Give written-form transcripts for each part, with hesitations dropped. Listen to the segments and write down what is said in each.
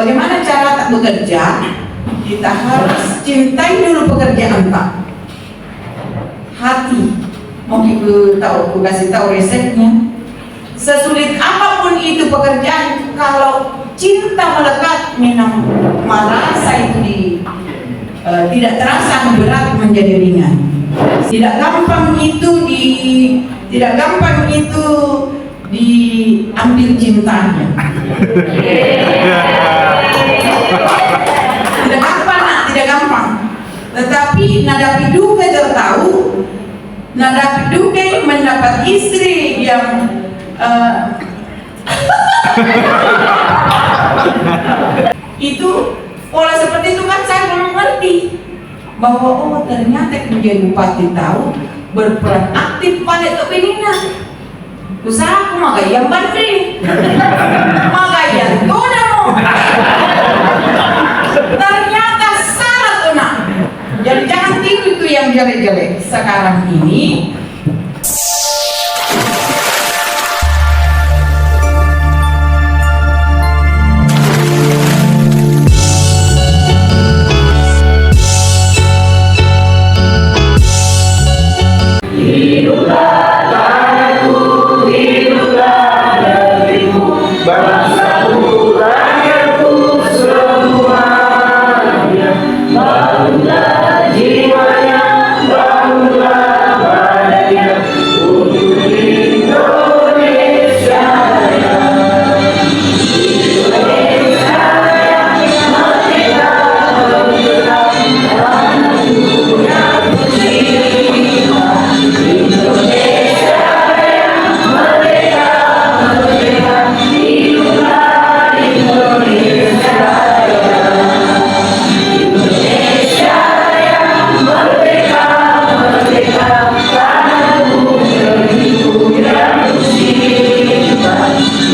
bagaimana cara tak bekerja? Kita harus cintai dulu pekerjaan tak. Hati. Mau ibu tahu, aku kasih tahu resepnya. Sesulit apapun itu pekerjaan, kalau cinta melekat, memang merasa itu tidak terasa berat menjadi ringan. Tidak gampang itu diambil cintanya. Tidak gampang, tidak gampang. Tetapi nadapi duka tertahu, nadapi duka mendapat istri yang itu pola seperti itu kan saya belum mengerti bahwa oh ternyata menjadi bupati tahu berperan aktif pada kepinginan usahaku maka yang banding maka yang kodamo ternyata salah tuh. Jadi jangan tiru itu yang jelek-jelek sekarang ini. Hiduplah tanahku, hiduplah negeriku, bangsaku, rakyatku semuanya. Bangunlah jiwanya, bangunlah badannya untuk Indonesia Raya. Indonesia Raya, merdeka, merdeka, tanahku yang tercinta. Indonesia Raya, merdeka, merdeka, hiduplah Indonesia Raya. Indonesia Raya, merdeka, merdeka, tanahku negeriku yang tercinta.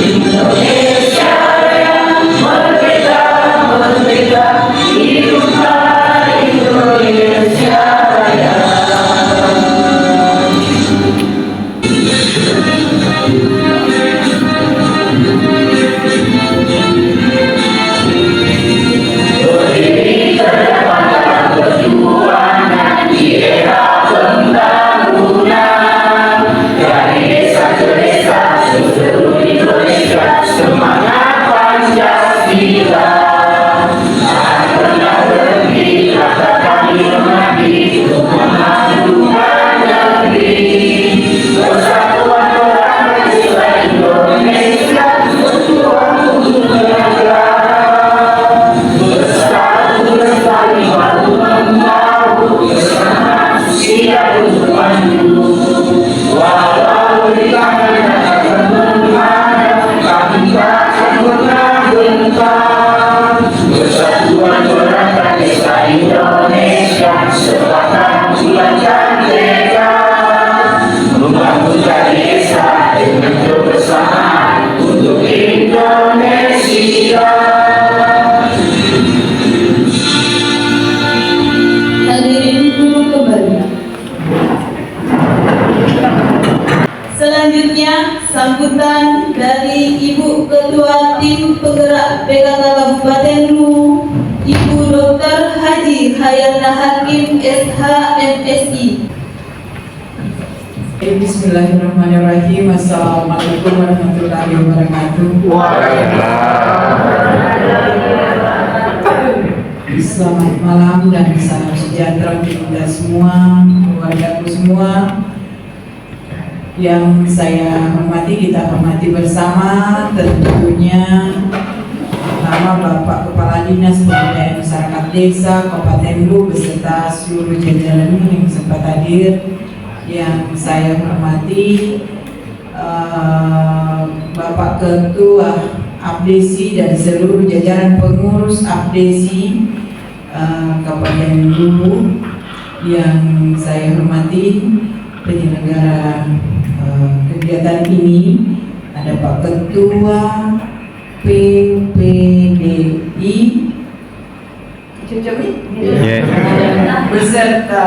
Indonesia Raya, merdeka, merdeka, hiduplah Indonesia Raya. Berdiri terdepan dalam perjuangan di era pembangunan. Dari desa ke desa, seluruh Indonesia, semangat Pancasila. Tak pernah berhenti, kata kami mengabdi untuk memajukan negeri. Persatuan orang bangsa Indonesia, berjuang untuk negara. Bersatu bersama bahu membahu, bersama siap untuk maju. Walau di tangan kemana, kami takkan pernah gentar. Persatuan orang bangsa Indonesia, sepakat bulankan tekad, membangun desa dengan kebersamaan untuk Indonesia. Hadirin duduk kembali. Selanjutnya sambutan dari Ibu Ketua Tim Penggerak PKK Kabupaten Luwu, Ibu Dr. Haji Hayana Hakim SH MSI. Bismillahirrahmanirrahim. Assalamualaikum warahmatullahi wabarakatuh. Selamat malam dan salam sejahtera untuk kita semua, keluargaku semua yang saya hormati, kita hormati bersama. Tentunya pertama Bapak Kepala Dinas Pemberdayaan Masyarakat Desa Kabupaten Luwu beserta seluruh jajarannya yang sempat hadir. Yang saya hormati Bapak Ketua Abdesi dan seluruh jajaran pengurus Abdesi Kabupaten Luwu. Yang saya hormati penyelenggara kegiatan ini, ada Pak Ketua PPDI beserta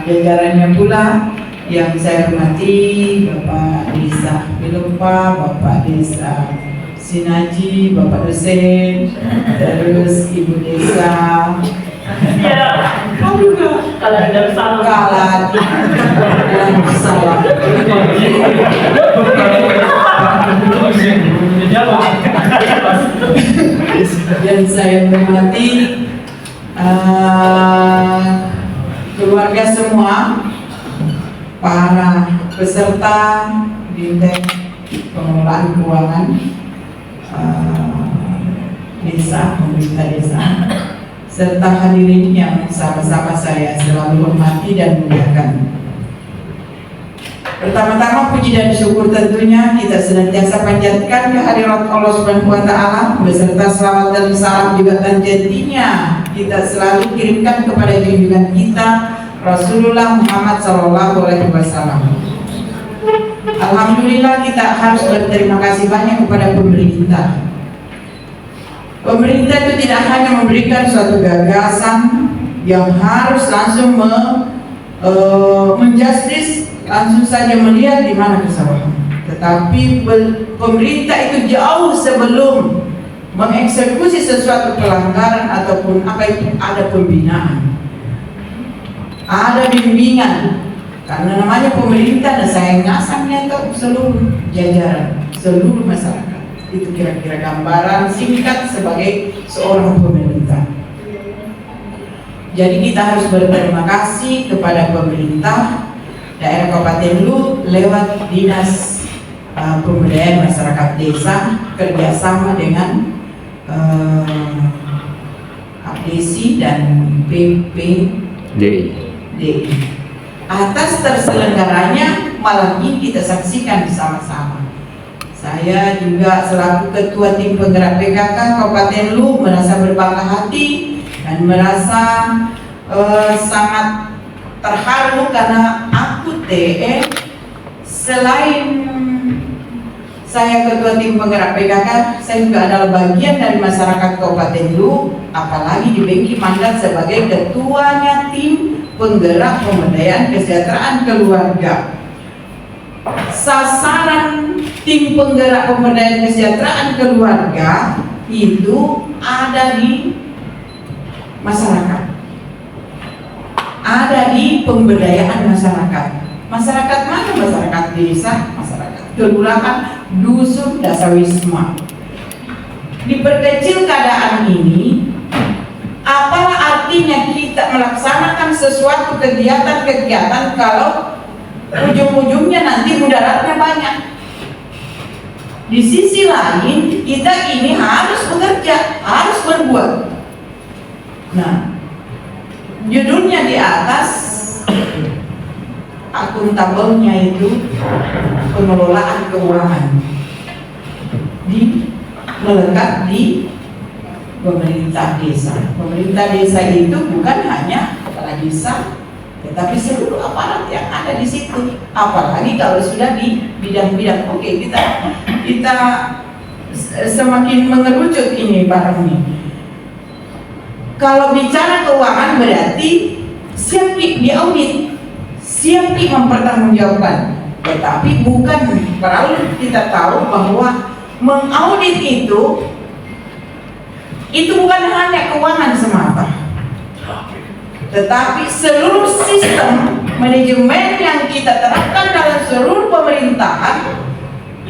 jajarannya pula. Yang saya hormati Bapak Desa Pilupa, Bapak Desa Sinaji, Bapak dosen, terus Ibu Desa, Kalau ada salah. Kalat, dan salah. Dan saya hormati keluarga semua, para peserta Bintang Pengelolaan Keuangan desa, pemerintah desa, serta hadirin yang sama-sama saya selalu hormati dan muliakan. Pertama-tama puji dan syukur tentunya kita senantiasa panjatkan kehadirat Allah Subhanahu wa taala, beserta selawat dan salam juga tentunya kita selalu kirimkan kepada junjungan kita Rasulullah Muhammad SAW. Alhamdulillah kita harus berterima kasih banyak kepada pemerintah. Pemerintah itu tidak hanya memberikan suatu gagasan yang harus langsung menjustis, langsung saja melihat di mana kesalahan. Tetapi pemerintah itu jauh sebelum mengeksekusi sesuatu pelanggaran ataupun apa itu ada pembinaan, ada bimbingan. Karena namanya pemerintah dan saya ngasangnya itu seluruh jajaran, seluruh masyarakat. Itu kira-kira gambaran singkat sebagai seorang pemerintah. Jadi kita harus berterima kasih kepada pemerintah daerah Kabupaten Lu lewat Dinas Pemberdayaan Masyarakat Desa kerjasama dengan APDESI dan PPDI atas terselenggaranya malam ini kita saksikan bersama-sama. Saya juga selaku Ketua Tim Penggerak PKK Kabupaten Lu merasa berbangga hati dan merasa sangat terharu karena aku selain saya Ketua Tim Penggerak PKK, saya juga adalah bagian dari masyarakat Kabupaten Lu, apalagi diberi mandat sebagai ketuanya Tim Penggerak Pemberdayaan Kesejahteraan Keluarga. Sasaran Tim Penggerak Pemberdayaan Kesejahteraan Keluarga itu ada di masyarakat, ada di pemberdayaan masyarakat. Masyarakat mana? Masyarakat desa, masyarakat kelurahan, dusun, dasawisma. Diperkecil keadaan ini, apalah artinya kita melaksanakan sesuatu kegiatan-kegiatan kalau ujung-ujungnya nanti mudaratnya banyak. Di sisi lain kita ini harus bekerja, harus berbuat. Nah, judulnya di atas akuntabelnya itu pengelolaan keuangan melekat di pemerintah desa. Pemerintah desa itu bukan hanya kepala desa, tetapi seluruh aparat yang ada di situ. Apalagi kalau sudah di bidang-bidang. Oke, kita semakin mengerucut ini barang ini. Kalau bicara keuangan berarti siap diaudit, siap mempertanggungjawabkan. Tetapi bukan perlu kita tahu bahwa mengaudit itu bukan hanya keuangan semata, tetapi seluruh sistem manajemen yang kita terapkan dalam seluruh pemerintahan,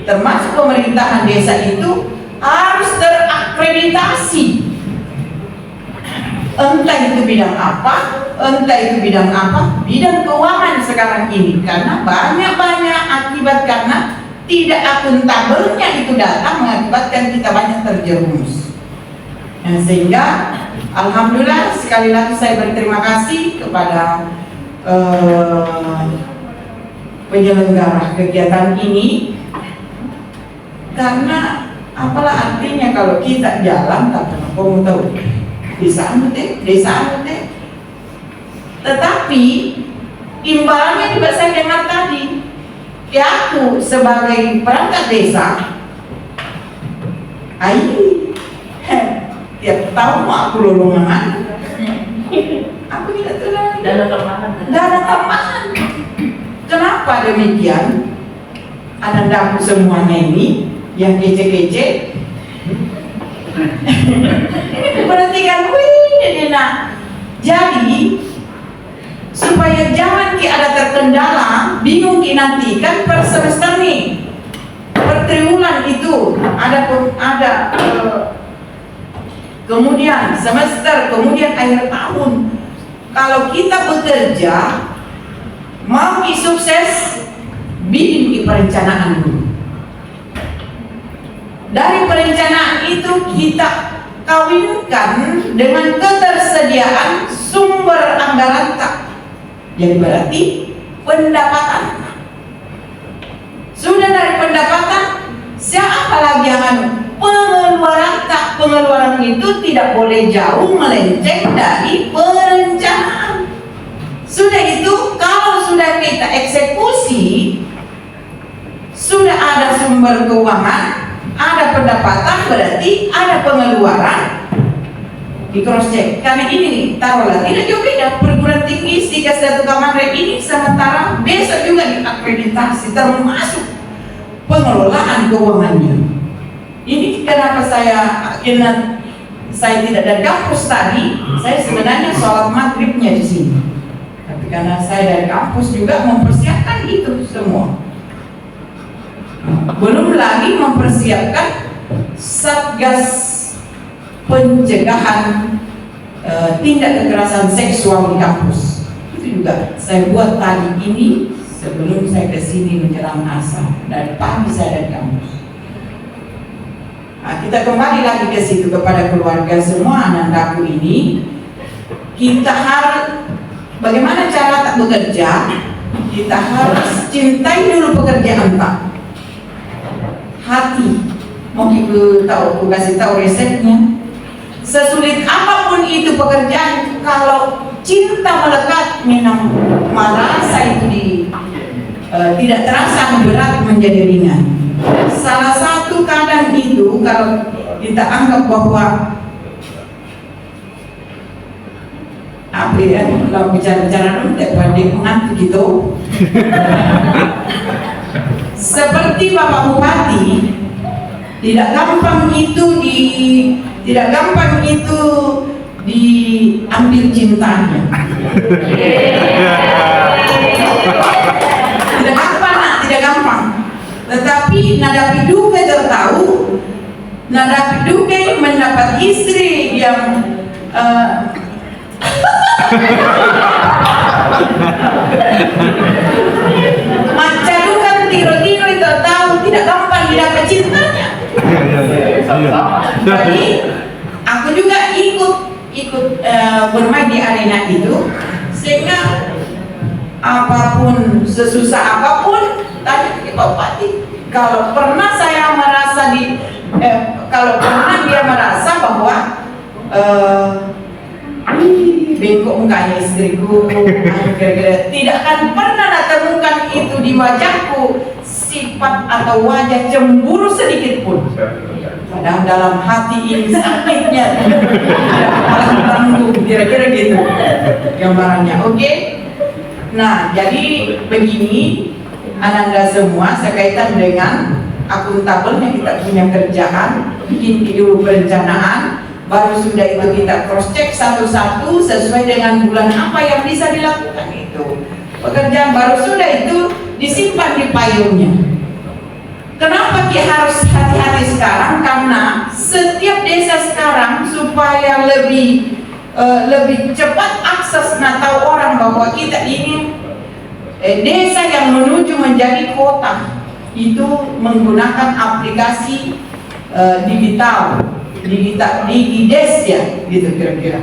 termasuk pemerintahan desa itu harus terakreditasi. Entah itu bidang apa, bidang keuangan sekarang ini, karena banyak akibat karena tidak akuntabelnya itu datang mengakibatkan kita banyak terjerumus. Nah, sehingga alhamdulillah sekali lagi saya berterima kasih kepada penyelenggara kegiatan ini, karena apalah artinya kalau kita jalan tak pernah kamu tahu desa anu teh. Tetapi imbalannya juga saya dengar tadi. Ya, aku sebagai perangkat desa, tiap tahun mau aku lolongan, aku tidak terlalu dana tambahan. Kenapa demikian? Anak-anakku semuanya ini yang kece-kece Perhatikan, wih, nah. Jadi supaya jangan ki ada terkendala, bingung ki nanti kan per semester nih, per triwulan itu ada kemudian semester, kemudian akhir tahun. Kalau kita bekerja mau ki sukses, bikin ki perencanaan dulu. Dari perencanaan itu kita kawinkan dengan ketersediaan sumber anggaran tak. Jadi berarti pendapatan. Sudah dari pendapatan, siapa lagi yang pengeluaran tak? Pengeluaran itu tidak boleh jauh melenceng dari perencanaan. Sudah itu, kalau sudah kita eksekusi, sudah ada sumber keuangan, ada pendapatan, berarti ada pengeluaran, di cross check. Karena ini taruhlah tidak jauh beda perguruan tinggi Stika Satu Kamandre ini sementara besok juga diakreditasi termasuk pengelolaan keuangannya. Ini kenapa saya tidak dari kampus tadi, saya sebenarnya sholat maghribnya di sini. Tapi karena saya dari kampus juga mempersiapkan itu semua. Belum lagi mempersiapkan Satgas Pencegahan Tindak Kekerasan Seksual di kampus. Itu juga saya buat tadi ini sebelum saya ke sini menjelang asar. Dari pagi saya dari kampus. Nah, kita kembali lagi ke situ kepada keluarga semua anandaku ini. Kita harus bagaimana cara tak bekerja? Kita harus cintai dulu pekerjaan tak. Hati. Mau ibu tahu, aku kasih tahu resepnya. Sesulit apapun itu pekerjaan, kalau cinta melekat, minum merasa itu tidak terasa berat menjadi ringan. Salah satu kadang itu kalau kita anggap bahwa apa ya, kalau bicara-bicara dulu tidak pandai mengantuk gitu. Seperti Bapak Bupati, tidak gampang itu diambil cintanya. Tidak gampang. Tetapi nadapi duke tertahu, nadapi duke mendapat istri yang macadukan tiro-tiro itu tahu tidak gampang didapat cintanya. Jadi aku juga ikut bermain di arena itu, sehingga apapun sesusah apapun tadi Pak Bupati, kalau pernah saya merasa kalau pernah dia merasa bahwa bengkok mukanya istriku, kira-kira tidak akan pernah temukan itu di wajahku sifat atau wajah cemburu sedikit pun. Padahal dalam hati ini sakitnya tanggung, kira-kira gitu gambarannya. Oke? Nah, jadi begini Ananda semua sekaitan dengan akuntabelnya kita punya kerjaan, bikin dulu perencanaan, baru sudah itu kita cross check satu-satu sesuai dengan bulan apa yang bisa dilakukan itu. Pekerjaan baru sudah itu disimpan di payungnya. Kenapa kita harus hati-hati sekarang? Karena setiap desa sekarang supaya lebih cepat akses tahu orang bahwa kita ini desa yang menuju menjadi kota itu menggunakan aplikasi digital Digides ya, gitu kira-kira.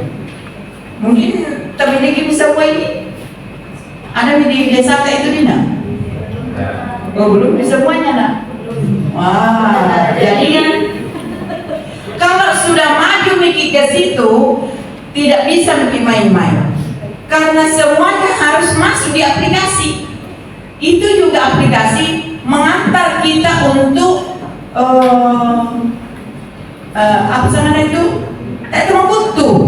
Mungkin termiliki bisa buat ini. Ada di desa itu Dina? Oh belum di semuanya nak. Wah, jadi kalau sudah maju mikir ke situ tidak bisa mikir main-main. Karena semuanya harus masuk di aplikasi. Itu juga aplikasi mengantar kita untuk apa namanya itu? Butuh.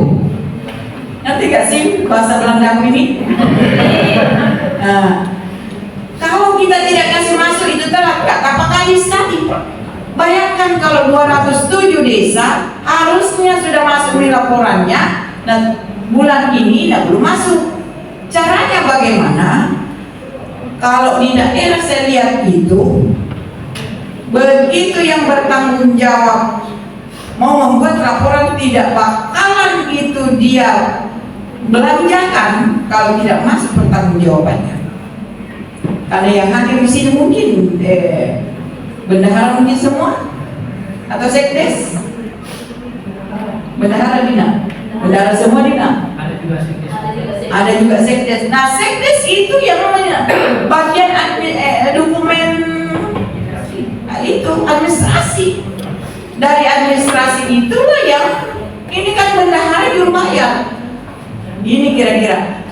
Nanti gak sih bahasa Belanda ini? Kalau kita tidak kasih masuk itu telat, apakah tadi? Bayangkan Bayangkan kalau 207 desa harusnya sudah masuk di laporannya, dan bulan ini belum masuk. Caranya bagaimana? Kalau di daerah saya lihat itu, begitu yang bertanggung jawab mau membuat laporan, tidak bakalan itu dia belanjakan kalau tidak masuk pertanggungjawabannya. Karena yang hadir di sini mungkin bendahara mungkin semua atau sekdes, bendahara Dina, bendahara semua Dina. Ada juga sekdes. Ada juga sekdes. Nah, sekdes itu yang namanya bagian dokumen itu administrasi. Dari administrasi itulah yang ini kan bendahara di rumah ya. Ini kira-kira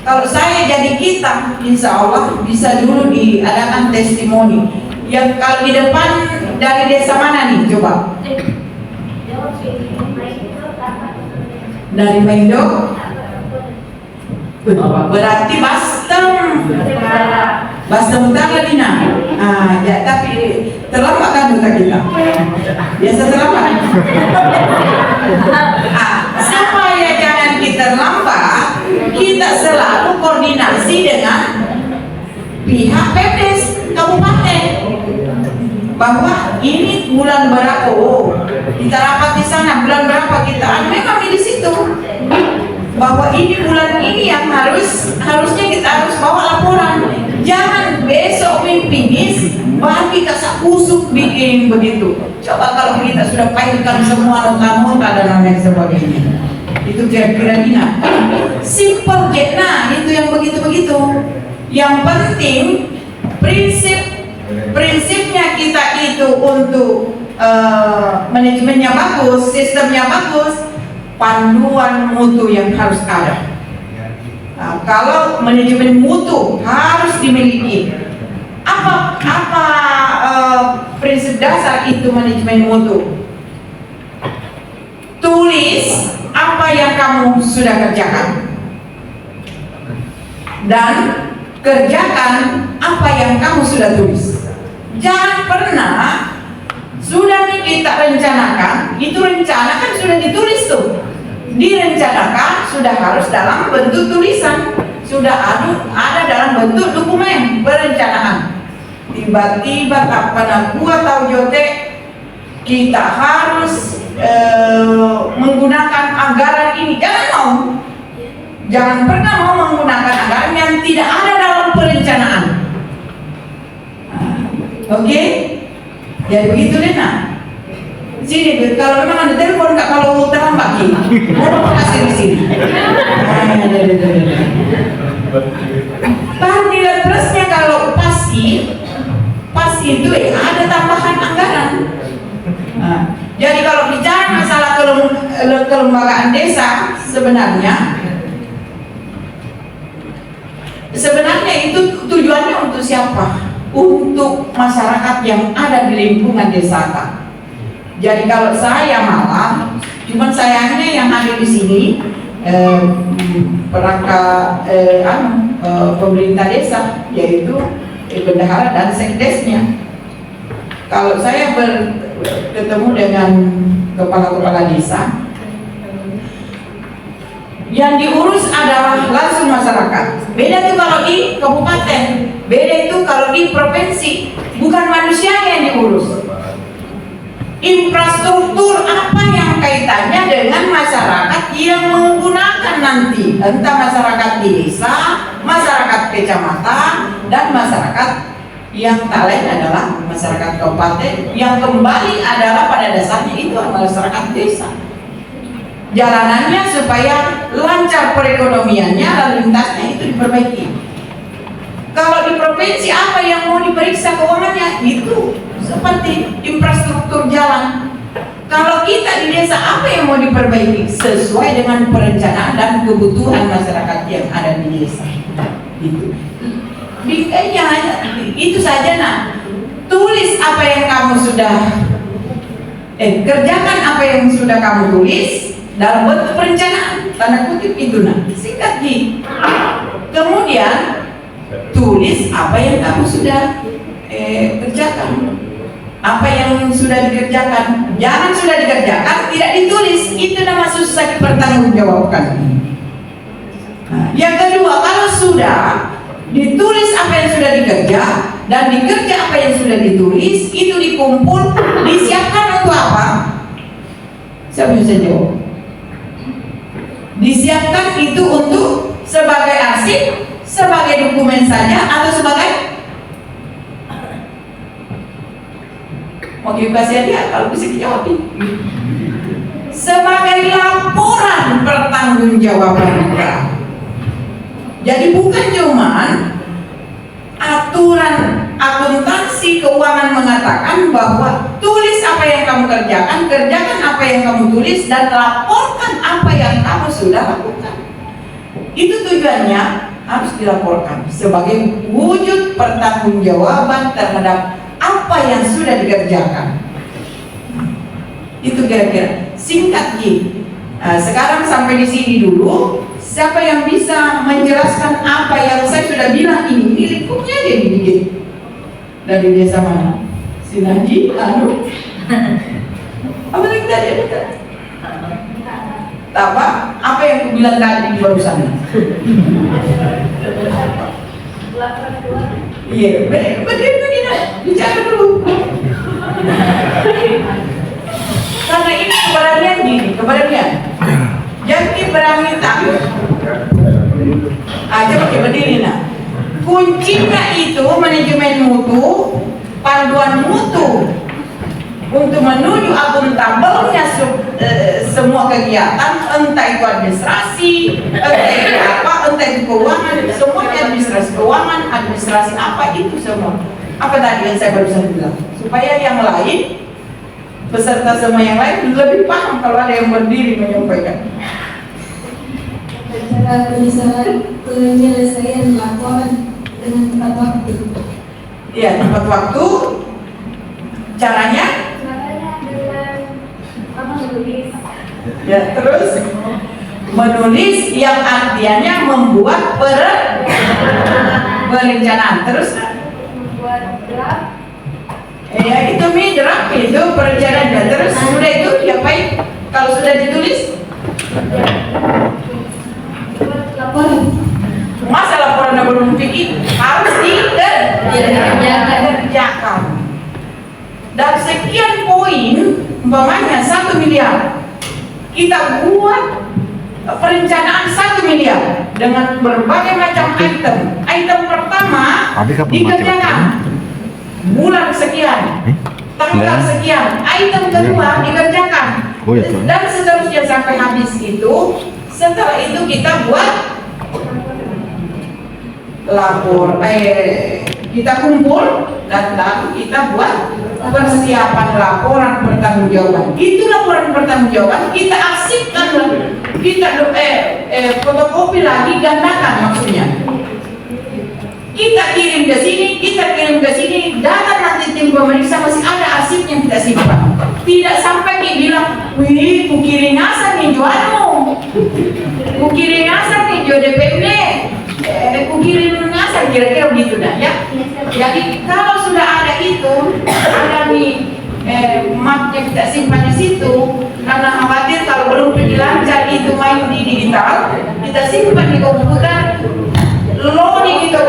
kalau saya jadi kita, insya Allah bisa dulu diadakan testimoni. Yang kalau di depan dari desa mana nih coba? Dari Mendo. Berarti Bastem Utara Dina. Ya, tapi terlambat kan duta kita. Biasa terlambat. Supaya jangan kita terlambat, kita selalu koordinasi dengan pihak Pemdes Kabupaten bahwa ini bulan berapa, kita rapat di sana bulan berapa, kita memang di situ bahwa ini bulan ini yang harusnya kita harus bawa laporan. Jangan besok finish bagi kasak kusuk bikin begitu. Coba kalau kita sudah pahitkan semua nota-nota dan lain sebagainya, itu kira-kira Dina simple get. Nah, itu yang begitu-begitu. Yang penting prinsipnya kita itu untuk manajemennya bagus, sistemnya bagus, panduan mutu yang harus ada. Nah, kalau manajemen mutu harus dimiliki. Apa prinsip dasar itu manajemen mutu? Tulis apa yang kamu sudah kerjakan dan kerjakan apa yang kamu sudah tulis. Jangan pernah sudah nih kita rencanakan, itu rencana kan sudah ditulis tuh. Direncanakan sudah harus dalam bentuk tulisan, sudah ada dalam bentuk dokumen perencanaan. Tiba-tiba kapan gua tahu jote kita harus menggunakan anggaran ini. Jangan pernah mau menggunakan anggaran yang tidak ada dalam perencanaan. Oke? Jadi begitu deh. Nah, sini kalau memang ada telepon nggak, kalau terlambat gini, mau kasih di sini. Bahan nilai plusnya kalau pas itu ada tambahan anggaran. Nah, jadi kalau bicara masalah kelembagaan desa, sebenarnya itu tujuannya untuk siapa? Untuk masyarakat yang ada di lingkungan desa. Jadi kalau saya malah, cuman sayangnya yang ada di sini perangkat pemerintah desa, yaitu bendahara dan sekdesnya. Kalau saya bertemu dengan kepala-kepala desa, yang diurus adalah langsung masyarakat. Beda itu kalau di kabupaten, beda itu kalau di provinsi, bukan manusia yang diurus. Infrastruktur apa yang kaitannya dengan masyarakat yang menggunakan nanti, entah masyarakat di desa, masyarakat kecamatan, dan masyarakat yang tak lain adalah masyarakat kabupaten, yang kembali adalah pada dasarnya itu adalah masyarakat desa. Jalanannya supaya lancar perekonomiannya, lalu lintasnya itu diperbaiki. Kalau di provinsi apa yang mau diperiksa keuangannya, itu seperti infrastruktur jalan. Kalau kita di desa apa yang mau diperbaiki sesuai dengan perencanaan dan kebutuhan masyarakat yang ada di desa. Itu. Itu saja. Nah, tulis apa yang kamu sudah kerjakan apa yang sudah kamu tulis dalam bentuk perencanaan, tanda kutip itu. Nah, singkat Ji. Kemudian tulis apa yang kamu sudah kerjakan. apa yang sudah dikerjakan. Jangan sudah dikerjakan tidak ditulis, itu nama susah dipertanggungjawabkan. Nah, yang kedua, kalau sudah ditulis apa yang sudah dikerja dan dikerja apa yang sudah ditulis, itu dikumpul, disiapkan untuk apa? Siapa bisa jawab? Disiapkan itu untuk sebagai arsip, sebagai dokumen saja, atau sebagai mau kasih dia kalau bisa dijawab. Sebagai laporan pertanggungjawaban negara. Jadi bukan cuman aturan akuntansi keuangan mengatakan bahwa tulis apa yang kamu kerjakan, kerjakan apa yang kamu tulis, dan laporkan apa yang kamu sudah lakukan. Itu tujuannya harus dilaporkan sebagai wujud pertanggungjawaban terhadap apa yang sudah dikerjakan. Itu kira-kira singkat Ji. Sekarang sampai di sini dulu. Siapa yang bisa menjelaskan apa yang saya sudah bilang ini? Ini lingkupnya dia digigit. Dari desa mana? Sinaji, anu. Apa lagi tadi? Apa yang aku bilang tadi di barusan? Iya, begini, bicara dulu. Karena ini keberanian gini, keberanian. Jadi berani takut. Coba berdiri nak. Kuncinya itu manajemen mutu, panduan mutu untuk menuju akuntabelnya semua kegiatan, entah itu administrasi, entah itu apa, entah itu keuangan, semuanya administrasi keuangan, administrasi apa itu semua. Apa tadi yang saya barusan bilang? Supaya yang lain, peserta semua yang lain lebih paham kalau ada yang berdiri menyampaikan. Cara penyelesaian laporan dengan tepat waktu. Iya, tepat waktu. Caranya? Dengan menulis. Ya, terus menulis yang artinya membuat perencanaan. Terus? Membuat draft. Ya, itu draft itu perencanaan. Terus sudah itu diapain? Kalau sudah ditulis? Laporan. Masa laporan belum bikin harus dikerjakan. Dan sekian poin, umpamanya 1 miliar, kita buat perencanaan 1 miliar dengan berbagai macam item. Item pertama dikerjakan bulan sekian, tanggal sekian. Item kedua dikerjakan, dan seterusnya sampai habis itu. Setelah itu kita buat kita kumpul dan lalu kita buat persiapan laporan pertanggungjawaban. Itu laporan pertanggungjawaban kita arsipkan, kita fotokopi lagi, gandakan maksudnya. Kita kirim ke sini, data nanti tim pemeriksa masih ada arsipnya kita simpan. Tidak sampai dia bilang, wih, kukirim asal nih jualmu, kukirim asal nih jual DPP, kukirim asal, kira-kira begitu dah ya. Jadi kalau sudah ada itu, ada nih mapnya kita simpan di situ, karena khawatir kalau belum lancar itu main di digital, kita simpan di komputer. Loading itu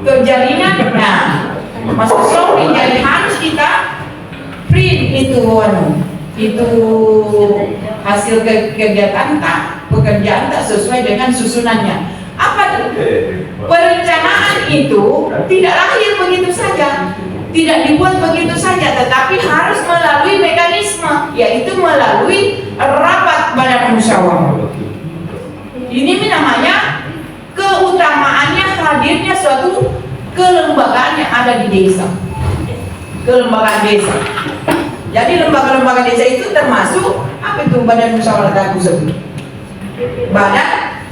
ke jaringan, nah masuk loading, jadi harus kita print itu hasil kegiatan pekerjaan tak sesuai dengan susunannya. Apa perencanaan itu tidak lahir begitu saja, tidak dibuat begitu saja, tetapi harus melalui mekanisme, yaitu melalui rapat badan musyawarah. Ini namanya keutamaannya hadirnya suatu kelembagaan yang ada di desa, kelembagaan desa. Jadi lembaga-lembaga desa itu termasuk apa itu badan musyawarah tadi sebut, badan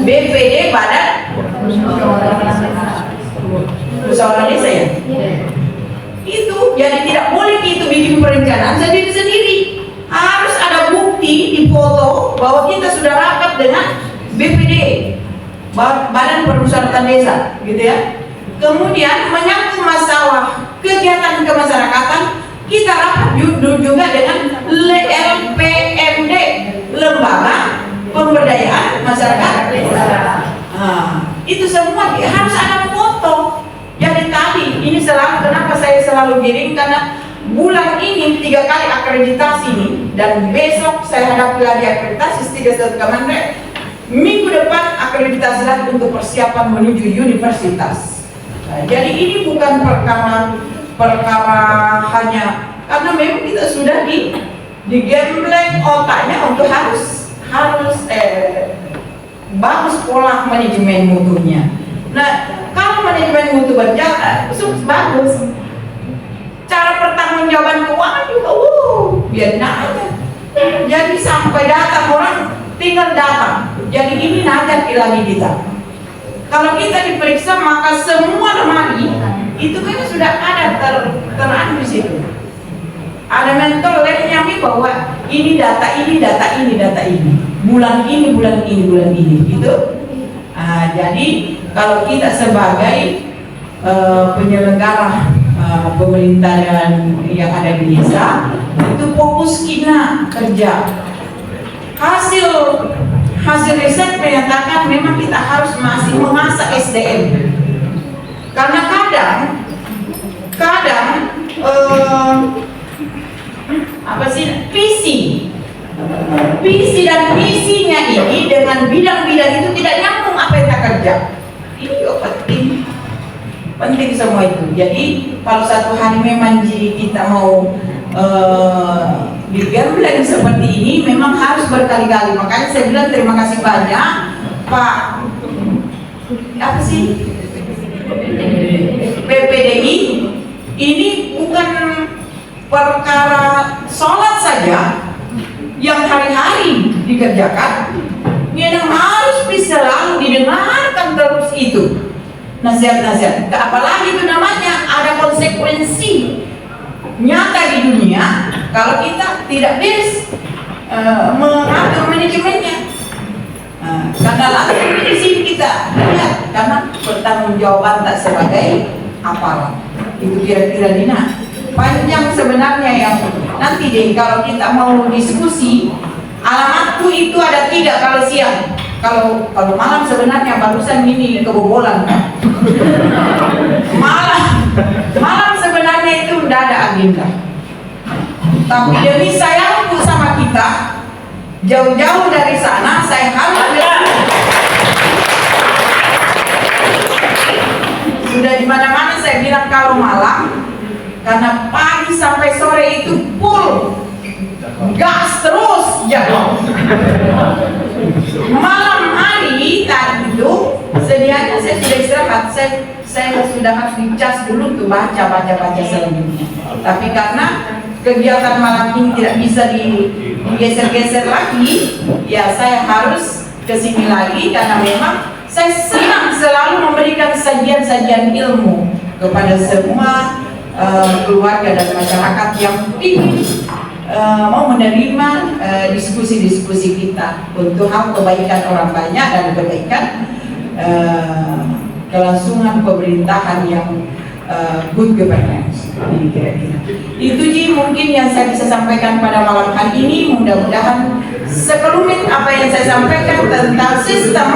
BPD, badan musyawarah desa ya. Itu jadi tidak boleh itu bikin perencanaan sendiri-sendiri, harus ada bukti di foto bahwa kita sudah rapat dengan BPD, Badan Permusyawaratan Desa, gitu ya. Kemudian menyangkut masalah kegiatan kemasyarakatan, kita rapat juga dengan LPMD, Lembaga Pemberdayaan Masyarakat Desa. Itu semua harus ada foto. Jadi tadi ini selalu, kenapa saya selalu giring, karena bulan ini 3 kali akreditasi nih, dan besok saya hadapi lagi akreditasi 31 Kementerian. Minggu depan akreditasi lagi untuk persiapan menuju universitas. Jadi ini bukan perkara hanya karena memang kita sudah digembleng otaknya untuk harus bagus pola manajemen mutunya. Nah, kalau manajemen mutu berjalan, bagus. Cara pertanggungjawaban keuangan juga, biar aja. Jadi sampai datang orang tinggal datang. Jadi ini najat lagi kita. Kalau kita diperiksa maka semua lemari itu kan sudah ada terang di situ. Ada mentor yang bahwa ini data ini, data ini, data ini. Bulan ini, bulan ini, bulan ini, gitu. Jadi kalau kita sebagai penyelenggara pemerintahan yang ada di desa, itu fokus kita kerja. Hasil riset menyatakan memang kita harus masih mengasah SDM. Karena kadang visi dan misinya ini dengan bidang-bidang itu tidak nyambung apa yang kita kerja. Ini juga penting semua itu. Jadi kalau satu hari memang kita mau digembleng seperti ini, memang harus berkali-kali. Makanya saya bilang terima kasih banyak Pak PPDI. Ini bukan perkara sholat saja yang hari-hari dikerjakan, yang harus bisa selalu didengarkan terus itu nasihat-nasihat. Apalagi itu namanya ada konsekuensi nyata di dunia kalau kita tidak beres mengatur manajemennya. Karena langsung di sini kita lihat, karena pertanggungjawaban tak sebagai aparat itu kira-kira Dina. Panjang sebenarnya yang nanti deh kalau kita mau diskusi. Alamatku itu ada 3 kalau siang. Kalau malam sebenarnya barusan ini kebobolan. Malam sebenarnya itu udah ada agenda. Tapi demi sayangku sama kita, jauh-jauh dari sana saya harus sudah di mana-mana saya bilang kalau malam, karena pagi sampai sore itu full gas terus ya. Malam hari tadi itu sedianya saya sudah istirahat, saya sudah harus dicas dulu tuh baca selanjutnya. Tapi karena kegiatan malam ini tidak bisa digeser-geser lagi, ya saya harus kesini lagi karena memang saya senang selalu memberikan sajian-sajian ilmu kepada semua keluarga dan masyarakat yang ingin mau menerima diskusi-diskusi kita untuk hal kebaikan orang banyak dan kebaikan kelangsungan pemerintahan yang good governance. Itu Ji mungkin yang saya bisa sampaikan pada malam hari ini. Mudah-mudahan sekelumit apa yang saya sampaikan tentang sistem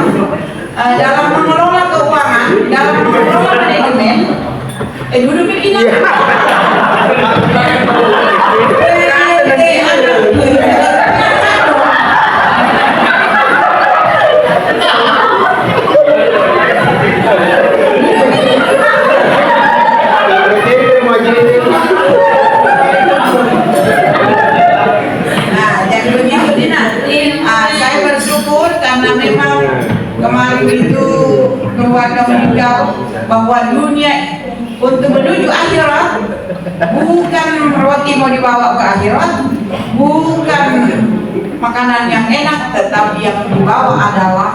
dalam mengelola keuangan, dalam mengelola manajemen. Duduk begini. Saya bersyukur karena memang kemarin itu keluarga meninggal, bahwa dunia untuk menuju akhirat bukan roti mau dibawa ke akhirat, bukan makanan yang enak, tetapi yang dibawa adalah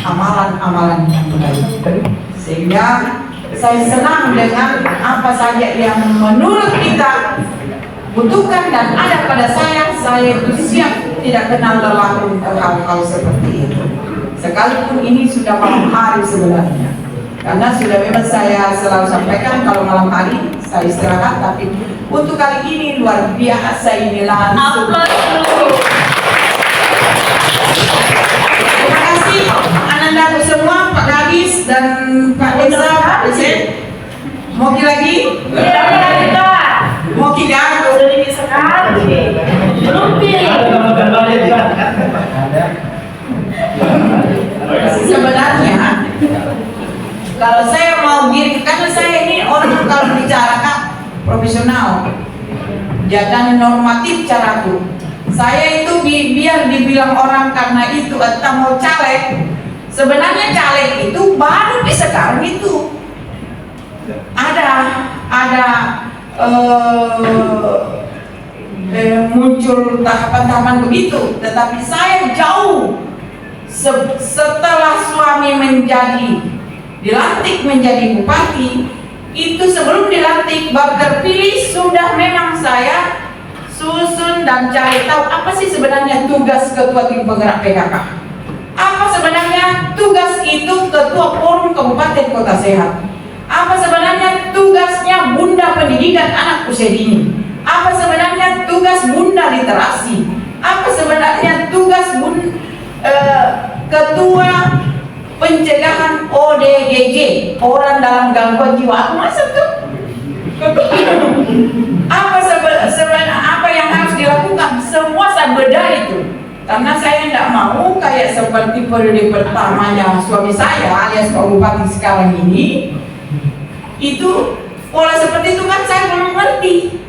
amalan-amalan yang baik. Sehingga saya senang dengan apa saja yang menurut kita butuhkan dan ada pada saya itu siap tidak kenal lelah untuk hal-hal seperti itu. Sekalipun ini sudah malam hari sebenarnya, karena sudah memang saya selalu sampaikan kalau malam hari saya istirahat. Tapi untuk kali ini luar biasa ini langsung. Terima kasih Anandaku semua, Pak Gadis dan Pak Desa, Pak Desa. Mau lagi? Mau tidak? Sedikit sekali. Belum Sebenarnya kalau saya mau diri, karena saya ini orang kalau bicara Kak profesional dan normatif caraku. Saya itu biar dibilang orang karena itu atau mau caleg. Sebenarnya caleg itu baru di sekarang itu ada muncul tahapan-tahapan begitu. Tetapi saya jauh setelah suami dilantik menjadi bupati, itu sebelum dilantik baru terpilih sudah memang saya susun dan cari tahu apa sih sebenarnya tugas ketua tim penggerak PKK. Apa sebenarnya tugas itu ketua forum kabupaten kota sehat. Apa sebenarnya tugasnya bunda pendidikan anak usia dini. Apa sebenarnya tugas bunda literasi. Apa sebenarnya tugas ketua pencegahan ODGJ, orang dalam gangguan jiwa. Aku masuk tuh. Apa yang harus dilakukan? Semua saya bedah itu. Karena saya tidak mau kayak seperti periode pertamanya suami saya alias Pak Bupati sekarang ini. Itu pola seperti itu kan saya belum ngerti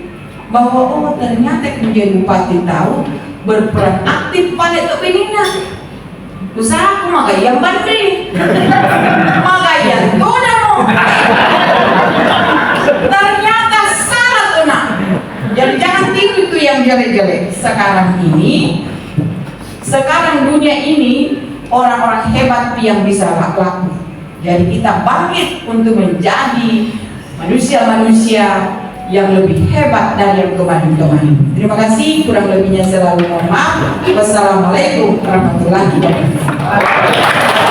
bahwa oh ternyata menjadi bupati tahu berperan aktif pada kepinginan usahaku maka yang banding maka yang kodamo ternyata salah kena. Jadi jangan tiru itu yang jelek-jelek. Sekarang dunia ini orang-orang hebat yang bisa laku. Jadi kita bangkit untuk menjadi manusia-manusia yang lebih hebat dari yang kemarin-kemarin. Terima kasih, kurang lebihnya selalu mohon maaf. Wassalamualaikum warahmatullahi wabarakatuh.